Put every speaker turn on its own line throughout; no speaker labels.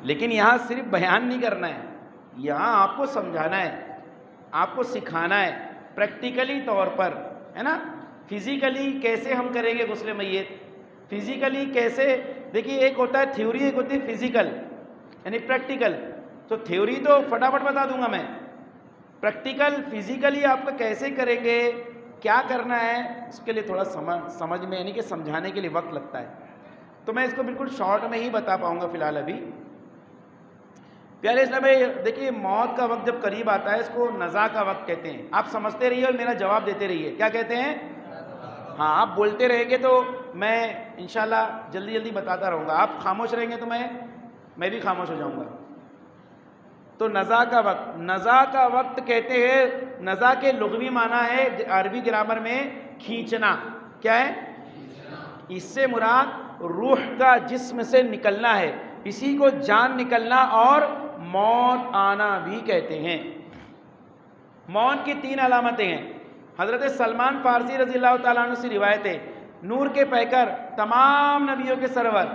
लेकिन यहाँ सिर्फ बयान नहीं करना है, यहाँ आपको समझाना है, आपको सिखाना है प्रैक्टिकली तौर पर, है ना। फिजिकली कैसे हम करेंगे गुस्ले मैयत, फिजिकली कैसे, देखिए एक होता है थ्योरी, एक होती है फिजिकल यानी प्रैक्टिकल। तो थ्योरी तो फटाफट बता दूंगा मैं, प्रैक्टिकल फिजिकली आपको कैसे करेंगे, क्या करना है, उसके लिए थोड़ा समझ में यानी कि समझाने के लिए वक्त लगता है। तो मैं इसको बिल्कुल शॉर्ट में ही बता पाऊंगा फिलहाल अभी। प्यारे इस्लाम भाई, देखिए मौत का वक्त जब करीब आता है इसको नज़ा का वक्त कहते हैं। आप समझते रहिए और मेरा जवाब देते रहिए, क्या कहते हैं। हाँ, आप बोलते रहेंगे तो मैं इंशाल्लाह जल्दी जल्दी बताता रहूँगा, आप खामोश रहेंगे तो मैं भी खामोश हो जाऊँगा। तो नज़ा का वक्त, नज़ा का वक्त कहते हैं, नज़ा के लुग़वी माना है अरबी ग्रामर में खींचना। क्या है, इससे मुराद रूह का जिस्म से निकलना है, इसी को जान निकलना और मौत आना भी कहते हैं। मौत की 3 अलामतें हैं। हज़रत सलमान फारसी रज़ी अल्लाह ताला अन्हु से रिवायत है, नूर के पैकर तमाम नबियों के सरवर,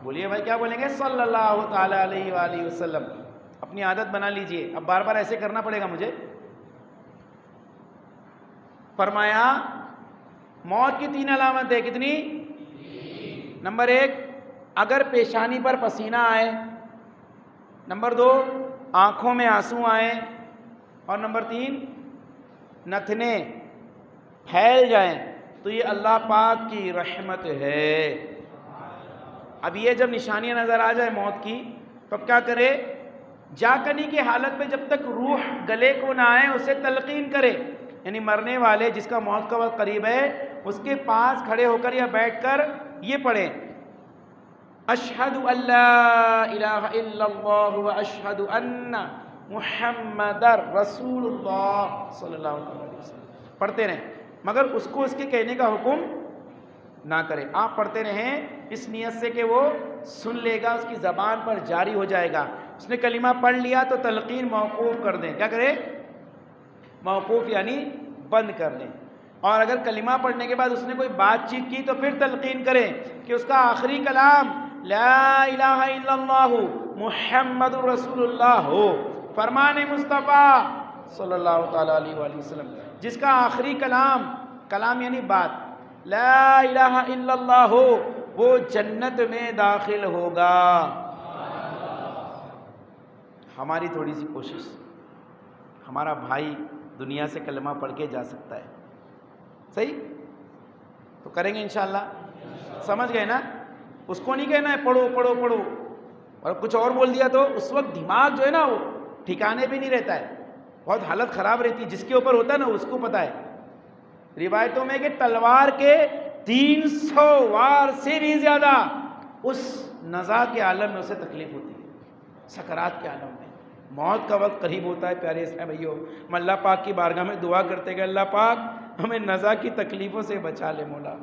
बोलिए भाई क्या बोलेंगे, सल्लल्लाहु ताला अलैहि वसल्लम। अपनी आदत बना लीजिए, अब बार बार ऐसे करना पड़ेगा मुझे। फरमाया मौत की 3 अलामत है, कितनी। नंबर 1, अगर पेशानी पर पसीना आए। नंबर 2, आंखों में आंसू आए। और नंबर 3, नथने फैल जाएं। तो ये अल्लाह पाक की रहमत है। अब ये जब निशानियां नजर आ जाए मौत की, तब क्या करे, जाकनी की हालत में जब तक रूह गले को ना आए उसे तलकीन करे, यानी मरने वाले जिसका मौत का वक्त करीब है उसके पास खड़े होकर या बैठकर ये पढ़े, अशहदु अल्ला इलाहा इल्लल्लाहु व अशहदु अन्ना मुहम्मदर रसूलुल्लाह सल्लल्लाहु अलैहि वसल्लम। पढ़ते रहें, मगर उसको उसके कहने का हुक्म ना करें। आप पढ़ते रहें इस नियत से कि वो सुन लेगा, उसकी ज़बान पर जारी हो जाएगा। उसने कलिमा पढ़ लिया तो तलकीन मौकूफ़ कर दें। क्या करें, मौकूफ़ यानी बंद कर दें। और अगर कलिमा पढ़ने के बाद उसने कोई बातचीत की तो फिर तलकीन करें कि उसका आखिरी कलाम ला इलाहा इल्लल्लाहु मुहम्मदुर रसूलुल्लाह हो, फरमान मुस्तफ़ा सल्लल्लाहु ताला अलैहि वसल्लम। जिसका आखिरी कलाम यानी बात ला इलाहा इल्लल्लाह हो, वो जन्नत में दाखिल होगा। हमारी थोड़ी सी कोशिश, हमारा भाई दुनिया से कलमा पढ़ के जा सकता है, सही तो करेंगे इंशाअल्लाह। समझ गए ना, उसको नहीं कहना है पढ़ो पढ़ो पढ़ो, और कुछ और बोल दिया तो उस वक्त दिमाग जो है ना वो ठिकाने भी नहीं रहता है, बहुत हालत ख़राब रहती है। जिसके ऊपर होता है ना उसको पता है। रिवायतों में कि तलवार के 300 वार से भी ज़्यादा उस नज़ा के आलम में उसे तकलीफ़ होती है, सकरात के आलम में। मौत का वक्त करीब होता है प्यारे इस्लाम भाइयों, हम अल्लाह पाक की बारगाह में दुआ करते हैं, अल्लाह पाक हमें नज़ा की तकलीफ़ों से बचा ले मौला,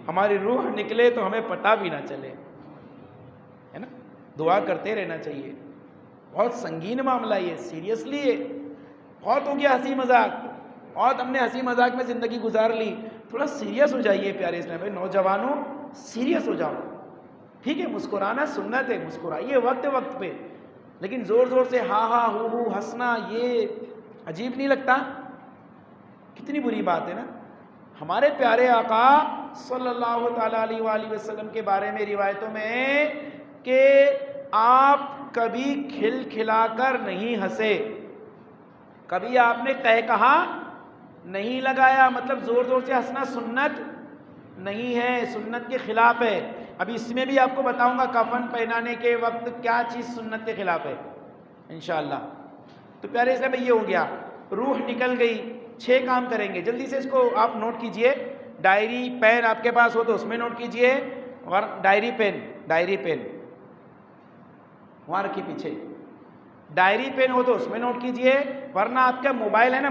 हमारी रूह निकले तो हमें पता भी ना चले, है ना। दुआ करते रहना चाहिए। बहुत संगीन मामला ये, सीरियसली है। बहुत हो गया हंसी मजाक, और हमने हंसी मजाक में ज़िंदगी गुजार ली, थोड़ा सीरियस हो जाइए प्यारे इस्लाम भाई। नौजवानों सीरियस हो जाओ, ठीक है, मुस्कुराना सुन्नत है, मुस्कुराइए वक्त वक्त पे, लेकिन ज़ोर ज़ोर से हा हा हू हंसना ये अजीब नहीं लगता? कितनी बुरी बात है ना। हमारे प्यारे आका सल्लल्लाहु ताला अलैहि वसल्लम के बारे में रिवायतों में कि आप कभी खिलखिलाकर नहीं हंसे, कभी आपने कहा नहीं लगाया, मतलब ज़ोर ज़ोर से हंसना सुन्नत नहीं है, सुन्नत के ख़िलाफ़ है। अभी इसमें भी आपको बताऊंगा कफन पहनाने के वक्त क्या चीज़ सुन्नत के ख़िलाफ़ है इंशाअल्लाह। तो प्यारे इस्लाम ये हो गया, रूह निकल गई। 6 काम करेंगे, जल्दी से इसको आप नोट कीजिए। डायरी पेन आपके पास हो तो उसमें नोट कीजिए, और डायरी पेन वहाँ रखिए पीछे, डायरी पेन हो तो उसमें नोट कीजिए, वरना आपका मोबाइल है ना,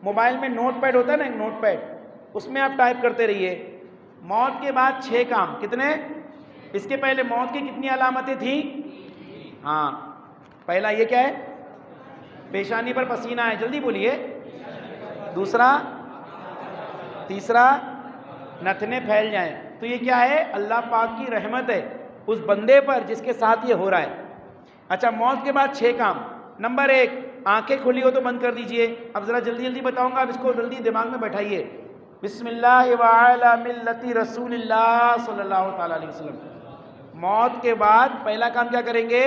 मोबाइल में नोट पैड होता है ना, एक नोट पैड, उसमें आप टाइप करते रहिए। मौत के बाद 6 काम, कितने? इसके पहले मौत की कितनी अलामतें थी? हाँ, पहला ये क्या है, पेशानी पर पसीना है, जल्दी बोलिए। दूसरा, तीसरा, नथने फैल जाएं। तो ये क्या है? अल्लाह पाक की रहमत है, उस बंदे पर जिसके साथ ये हो रहा है। अच्छा, मौत के बाद 6 काम। नंबर 1, आंखें खुली हो तो बंद कर दीजिए। अब ज़रा जल्दी जल्दी बताऊंगा, अब इसको जल्दी दिमाग में बैठाइए। बिस्मिल्लाह व अला मिल्लति रसूलिल्लाह सल्लल्लाहु ताला अलैहि वसल्लम। मौत के बाद पहला काम क्या करेंगे?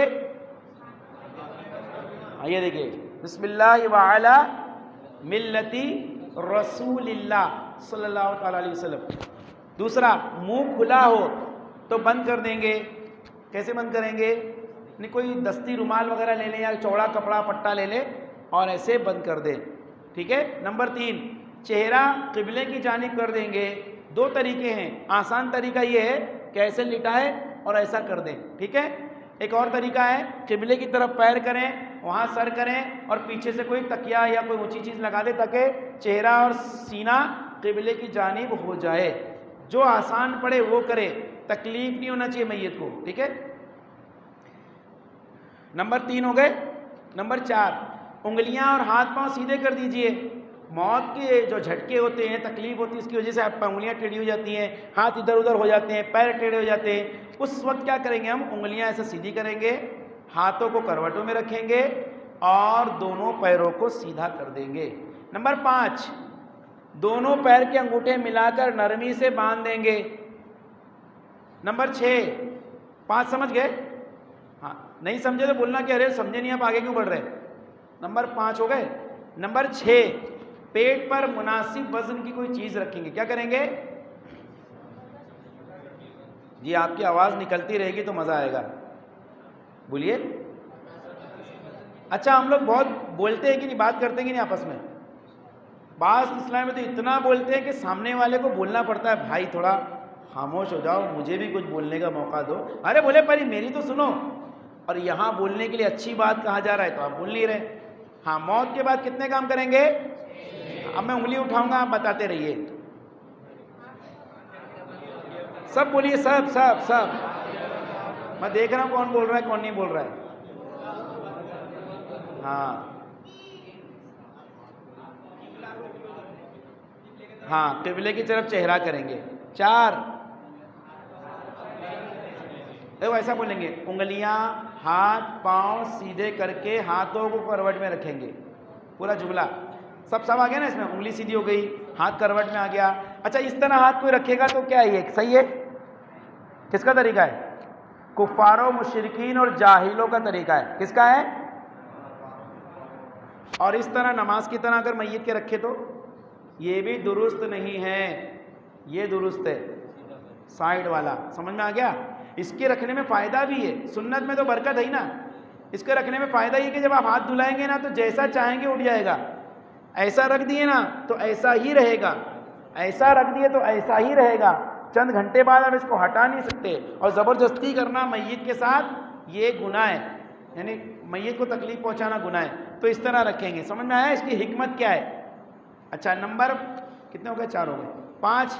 ये देखिए, बिस्मिल्लाह व अला मिल्लति रसूलिल्लाह सल्लल्लाहु ताला अलैहि वसल्लम। दूसरा, मुंह खुला हो तो बंद कर देंगे। कैसे बंद करेंगे? नहीं, कोई दस्ती रुमाल वगैरह ले लें या चौड़ा कपड़ा पट्टा ले लें और ऐसे बंद कर दें। ठीक है। नंबर 3, चेहरा किबले की जानिब कर देंगे। 2 तरीके हैं। आसान तरीका ये है कि ऐसे लिटाए और ऐसा कर दें। ठीक है। एक और तरीका है, किबले की तरफ पैर करें, वहाँ सर करें और पीछे से कोई तकिया या कोई ऊंची चीज़ लगा दें ताकि चेहरा और सीना किबले की जानिब हो जाए। जो आसान पड़े वो करे, तकलीफ नहीं होना चाहिए मैयत को। ठीक है। नंबर 3 हो गए। नंबर 4, उंगलियां और हाथ पांव सीधे कर दीजिए। मौत के जो झटके होते हैं, तकलीफ होती है, उसकी वजह से आप उंगलियां टेढ़ी हो जाती हैं, हाथ इधर उधर हो जाते हैं, पैर टेढ़े हो जाते हैं। उस वक्त क्या करेंगे? हम उंगलियां ऐसे सीधी करेंगे, हाथों को करवटों में रखेंगे और दोनों पैरों को सीधा कर देंगे। नंबर 5, दोनों पैर के अंगूठे मिलाकर नरमी से बांध देंगे। नंबर 6, 5 समझ गए? हाँ, नहीं समझे तो बोलना कि अरे समझे नहीं, आप आगे क्यों बढ़ रहे। नंबर 5 हो गए। नंबर 6, पेट पर मुनासिब वजन की कोई चीज रखेंगे। क्या करेंगे जी? आपकी आवाज निकलती रहेगी तो मजा आएगा, बोलिए। अच्छा, हम लोग बहुत बोलते हैं कि नहीं, बात करते हैं कि नहीं आपस में? बात इस्लाम में तो इतना बोलते हैं कि सामने वाले को बोलना पड़ता है, भाई थोड़ा खामोश हो जाओ, मुझे भी कुछ बोलने का मौका दो। अरे बोले परी मेरी तो सुनो। और यहाँ बोलने के लिए अच्छी बात कहा जा रहा है तो आप बोल नहीं रहे। हाँ, मौत के बाद कितने काम करेंगे? अब मैं उंगली उठाऊंगा, आप बताते रहिए। सब बोलिए, सब सब सब। मैं देख रहा हूँ कौन बोल रहा है कौन नहीं बोल रहा है। हाँ हाँ, किबले की तरफ चेहरा करेंगे। 4, देखो ऐसा बोलेंगे, उंगलियां हाथ पांव सीधे करके हाथों को करवट में रखेंगे। पूरा जुमला सब आ गया ना इसमें? उंगली सीधी हो गई, हाथ करवट में आ गया। अच्छा, इस तरह हाथ कोई रखेगा तो क्या है? ये सही है? किसका तरीका है? कुफ्फारों, मुशरिकीन और जाहिलों का तरीका है। किसका है? और इस तरह नमाज की तरह अगर मैयत के रखे तो ये भी दुरुस्त नहीं है, ये दुरुस्त है साइड वाला। समझ में आ गया? इसके रखने में फ़ायदा भी है, सुन्नत में तो बरकत है ही ना। इसके रखने में फ़ायदा ये कि जब आप हाथ धुलाएंगे ना तो जैसा चाहेंगे उठ जाएगा। ऐसा रख दिए ना तो ऐसा ही रहेगा, ऐसा रख दिए तो ऐसा ही रहेगा। चंद घंटे बाद आप इसको हटा नहीं सकते। और ज़बरदस्ती करना मैयत के साथ ये गुनाह है, यानी मैयत को तकलीफ पहुंचाना गुनाह है। तो इस तरह रखेंगे। समझ में आया इसकी हिकमत क्या है? अच्छा, नंबर कितने हो गए? 4 हो गए। 5,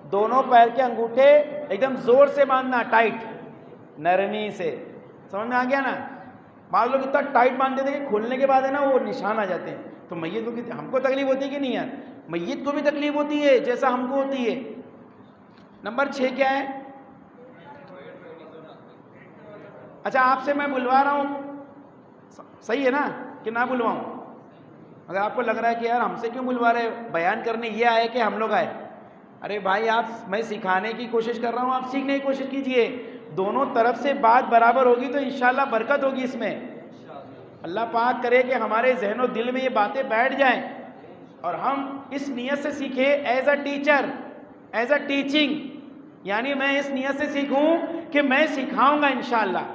दोनों पैर के अंगूठे एकदम जोर से बांधना, टाइट, नरमी से। समझ में आ गया ना? बाद लोग इतना टाइट बांध देते हैं कि खोलने के बाद है ना वो निशान आ जाते हैं। तो मैयत को हमको तकलीफ होती है कि नहीं यार? मैयत को भी तकलीफ होती है जैसा हमको होती है। नंबर 6 क्या है? अच्छा, आपसे मैं बुलवा रहा हूँ, सही है ना कि ना बुलवाऊँ? अगर आपको लग रहा है कि यार हमसे क्यों बुलवा रहे, बयान करने ये आए कि हम लोग आए, अरे भाई आप, मैं सिखाने की कोशिश कर रहा हूँ, आप सीखने की कोशिश कीजिए। दोनों तरफ से बात बराबर होगी तो इंशाल्लाह बरकत होगी इसमें। अल्लाह पाक करे कि हमारे जहनो दिल में ये बातें बैठ जाएं और हम इस नीयत से सीखें as a teacher, as a teaching, यानी मैं इस नीयत से सीखूं कि मैं सिखाऊंगा इंशाल्लाह।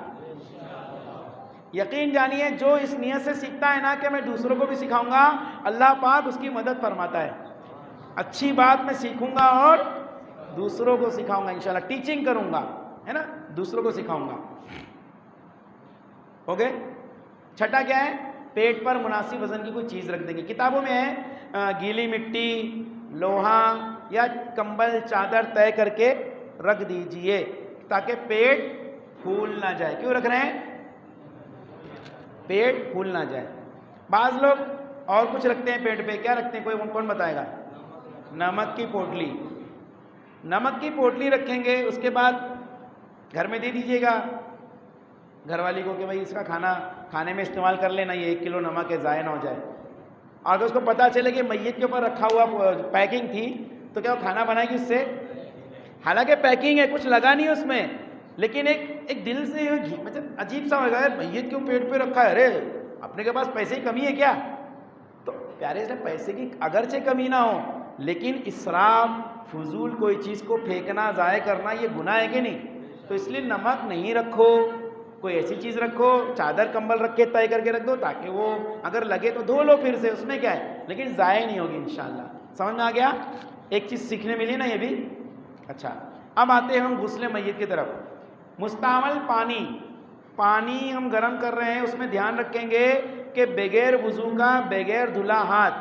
यकीन जानिए जो इस नीयत से सीखता है ना कि मैं दूसरों को भी सिखाऊंगा, अल्लाह पाक उसकी मदद फरमाता है। अच्छी बात मैं सीखूंगा और दूसरों को सिखाऊंगा इंशाल्लाह, टीचिंग करूंगा, है ना, दूसरों को सिखाऊंगा। ओके। छठा क्या है? पेट पर मुनासिब वजन की कोई चीज़ रख देंगे। किताबों में है गीली मिट्टी, लोहा या कंबल, चादर तय करके रख दीजिए ताकि पेट फूल ना जाए। क्यों रख रहे हैं? पेट फूल ना जाए। बाज़ लोग और कुछ रखते हैं पेट पे। क्या रखते हैं? कोई कौन बताएगा? नमक की पोटली। नमक की पोटली रखेंगे। उसके बाद घर में दे दीजिएगा घरवाली को कि भाई इसका खाना खाने में इस्तेमाल कर लेना, ये 1 किलो नमक है, ज़ाया ना हो जाए। अगर उसको पता चले कि मैयत के ऊपर रखा हुआ पैकिंग थी तो क्या वो खाना बनाएगी उससे? हालांकि पैकिंग है, कुछ लगा नहीं उसमें, लेकिन एक दिल से मतलब अजीब सा होगा, यार मैयत क्यों पेट पे रखा है, अरे अपने के पास पैसे की कमी है क्या? तो प्यारे से पैसे की अगरचे कमी ना हो, लेकिन इसराफ, फजूल कोई चीज़ को फेंकना, ज़ाया करना, ये गुनाह है कि नहीं? तो इसलिए नमक नहीं रखो, कोई ऐसी चीज़ रखो, चादर कंबल रख के तय करके रख दो, ताकि वो अगर लगे तो धो लो फिर से, उसमें क्या है, लेकिन ज़ाया नहीं होगी इंशाअल्लाह। समझ में आ गया? एक चीज़ सीखने मिली ना ये भी। अच्छा, अब आते हैं हम गुस्ले मैयत की तरफ। मुस्तामल पानी हम गर्म कर रहे हैं, उसमें ध्यान रखेंगे कि बगैर वज़ू का, बगैर धुला हाथ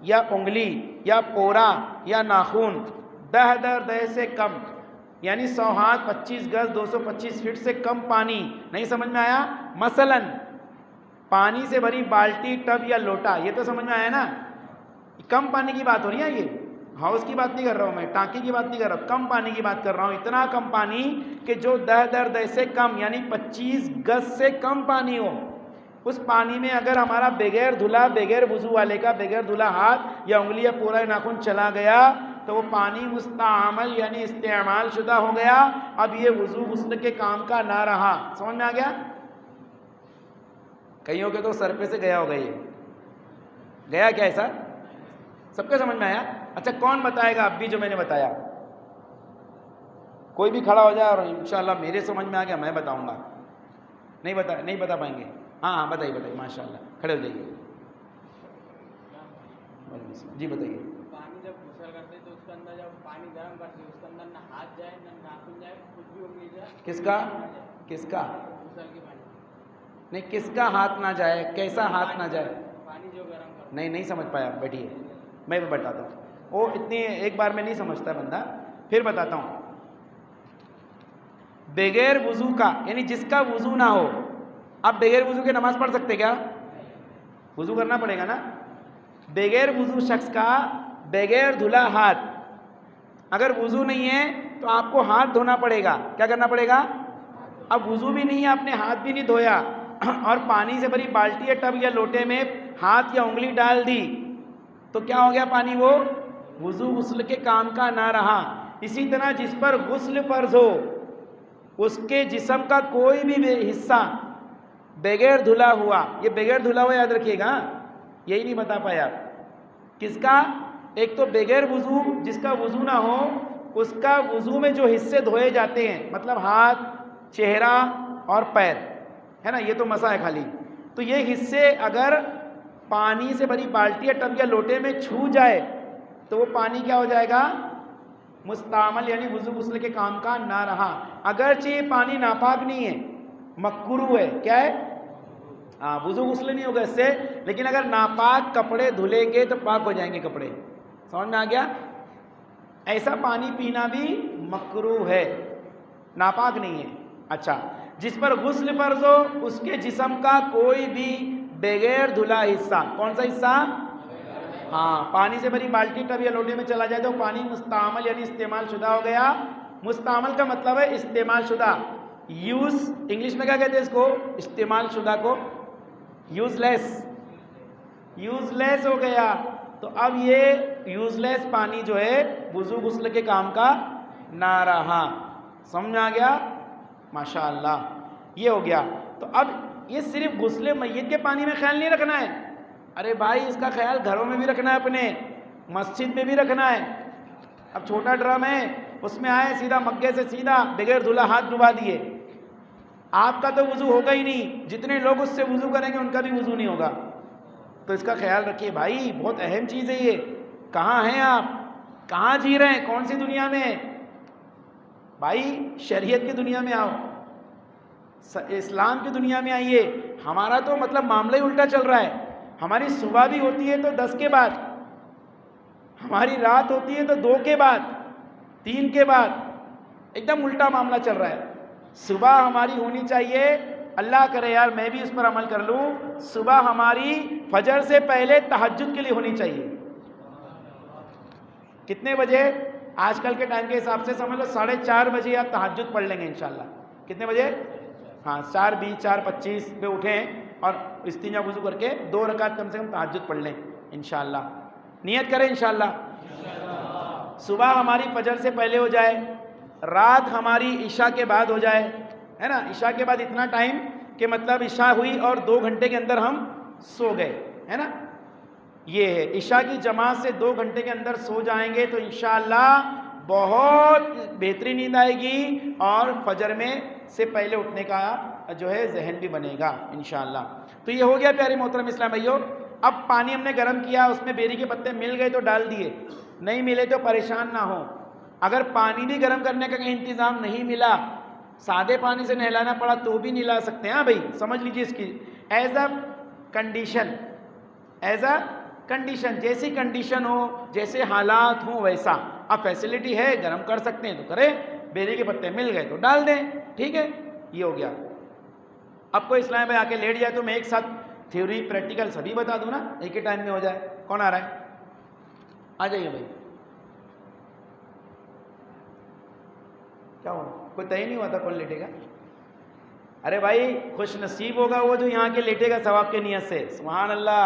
या उंगली या पोरा या नाखून 10 से कम, यानी 100 हाथ 25 गज 225 फीट से कम पानी नहीं। समझ में आया? मसलन पानी से भरी बाल्टी, टब या लोटा, ये तो समझ में आया ना? कम पानी की बात हो रही है, ये हाउस की बात नहीं कर रहा हूँ मैं, टांकी की बात नहीं कर रहा हूँ, कम पानी की बात कर रहा हूँ। इतना कम पानी कि जो 10 से कम, यानी 25 गज से कम पानी हो, उस पानी में अगर हमारा बगैर धुला, बगैर वज़ू वाले का बगैर धुला हाथ या उंगली या पूरा नाखून चला गया तो वो पानी मुस्तामल यानी इस्तेमाल शुदा हो गया। अब ये वज़ू गुस्ल के काम का ना रहा। समझ में आ गया? कईयों के तो सर पे से गया होगा, ये गया क्या? ऐसा सबके समझ में आया? अच्छा, कौन बताएगा अब भी जो मैंने बताया? कोई भी खड़ा हो जाए और इंशाअल्लाह मेरे समझ में आ गया मैं बताऊंगा। नहीं बता पाएंगे? हाँ बताइए माशाअल्लाह, खड़े हो जाइए जी, बताइए।
पानी जब गुसल करते तो उसके अंदर, जब पानी गर्म करते उसके अंदर ना हाथ जाए ना नाखून जाए, कुछ भी उंगली जाए।
किसका
गुसल के पानी
नहीं, किसका हाथ ना जाए? कैसा हाथ ना जाए?
पानी जो गर्म करते।
नहीं समझ पाया, बैठिए मैं बताता हूँ। वो इतनी एक बार में नहीं समझता बंदा, फिर बताता हूँ। बगैर वज़ू का, यानी जिसका वज़ू ना हो, आप बगैर वज़ू के नमाज पढ़ सकते क्या? वज़ू करना पड़ेगा ना। बगैर वज़ू शख्स का बगैर धुला हाथ, अगर वज़ू नहीं है तो आपको हाथ धोना पड़ेगा। क्या करना पड़ेगा? अब वज़ू भी नहीं है, आपने हाथ भी नहीं धोया और पानी से भरी बाल्टी या टब या लोटे में हाथ या उंगली डाल दी, तो क्या हो गया? पानी वो वज़ू गुस्ल के काम का ना रहा। इसी तरह जिस पर गुस्ल फ़र्ज़ हो, उसके जिस्म का कोई भी हिस्सा बगैर धुला हुआ, ये बगैर धुला हुआ याद रखिएगा, यही नहीं बता पाया किसका? एक तो बगैर वज़ू, जिसका वज़ू ना हो, उसका वज़ू में जो हिस्से धोए जाते हैं, मतलब हाथ, चेहरा और पैर, है ना, ये तो मसा है खाली। तो ये हिस्से अगर पानी से भरी बाल्टी या टब या लोटे में छू जाए तो वो पानी क्या हो जाएगा? मुस्तामल यानी वज़ू गुस्ल के काम का ना रहा। अगरचे ये पानी नापाक नहीं है, मकरूह है। क्या है? हाँ, वज़ू गुस्ल नहीं होगा इससे, लेकिन अगर नापाक कपड़े धुलेंगे तो पाक हो जाएंगे कपड़े। समझ में आ गया? ऐसा पानी पीना भी मकरूह है, नापाक नहीं है। अच्छा, जिस पर गुस्ल फ़र्ज़ हो, उसके जिस्म का कोई भी बगैर धुला हिस्सा, कौन सा हिस्सा? हाँ, पानी से भरी बाल्टी टब या लोटे में चला जाए तो पानी मुस्तामल यानी इस्तेमाल शुदा हो गया। मुस्तामल का मतलब है इस्तेमाल शुदा। यूज़ इंग्लिश में क्या कहते हैं इसको? इस्तेमाल शुदा को यूज़लेस हो गया। तो अब ये यूज़लेस पानी जो है वज़ू गुस्ल के काम का ना रहा। समझ में आ गया? माशाअल्लाह, ये हो गया। तो अब ये सिर्फ गुस्ले मैयत के पानी में ख्याल नहीं रखना है, अरे भाई इसका ख्याल घरों में भी रखना है, अपने मस्जिद में भी रखना है। अब छोटा ड्रम है, उसमें आए सीधा मग्गे से सीधा बगैर धुला हाथ डुबा दिए, आपका तो वज़ू होगा ही नहीं, जितने लोग उससे वज़ू करेंगे उनका भी वज़ू नहीं होगा। तो इसका ख्याल रखिए भाई, बहुत अहम चीज़ है ये। कहाँ हैं आप? कहाँ जी रहे हैं? कौन सी दुनिया में? भाई शरीयत की दुनिया में आओ, इस्लाम की दुनिया में आइए। हमारा तो मतलब मामला ही उल्टा चल रहा है। हमारी सुबह भी होती है तो 10 के बाद, हमारी रात होती है तो 2 के बाद, 3 के बाद, एकदम उल्टा मामला चल रहा है। सुबह हमारी होनी चाहिए, अल्लाह करे यार मैं भी इस पर अमल कर लूँ, सुबह हमारी फजर से पहले तहज्जुद के लिए होनी चाहिए। कितने बजे? आजकल के टाइम के हिसाब से समझ लो 4:30 बजे आप तहज्जुद पढ़ लेंगे इंशाल्लाह। कितने बजे? हाँ 4:20 4:25 पे उठें और इस्तिंजा वुज़ू करके 2 रकात कम से कम तहज्जुद पढ़ लें इंशाअल्लाह। नियत करें इंशाअल्लाह। सुबह हमारी फजर से पहले हो जाए, रात हमारी इशा के बाद हो जाए, है ना। इशा के बाद इतना टाइम कि मतलब इशा हुई और 2 घंटे के अंदर हम सो गए, है ना। ये है इशा की जमात से 2 घंटे के अंदर सो जाएंगे तो इंशाअल्लाह बहुत बेहतरीन नींद आएगी और फजर में से पहले उठने का जो है जहन भी बनेगा इंशाअल्लाह। तो ये हो गया प्यारे मोहतरम इस्लाम भाइयों। अब पानी हमने गर्म किया, उसमें बेरी के पत्ते मिल गए तो डाल दिए, नहीं मिले तो परेशान ना हो। अगर पानी भी गर्म करने का कहीं इंतज़ाम नहीं मिला, सादे पानी से नहलाना पड़ा तो भी नहला सकते हैं। हाँ भाई समझ लीजिए इसकी as a condition, as a condition, जैसी कंडीशन हो जैसे हालात हो वैसा। अब फैसिलिटी है गर्म कर सकते हैं तो करें, बेरी के पत्ते मिल गए तो डाल दें, ठीक है। ये हो गया। अब कोई इस्लाम भाई आके लेट जाए तो मैं एक साथ थ्योरी प्रैक्टिकल सभी बता दूं ना, एक ही टाइम में हो जाए। कौन आ रहा है? आ जाइए भाई। क्या हो, कोई तय नहीं हुआ था कौन लेटेगा? अरे भाई खुश नसीब होगा वो जो यहाँ के लेटेगा सवाब के नियत से। सुभान अल्लाह,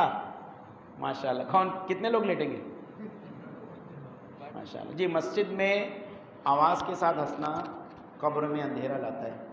माशाल्लाह। कौन, कितने लोग लेटेंगे? माशाल्लाह जी। मस्जिद में आवाज़ के साथ हंसना कब्र में अंधेरा लाता है।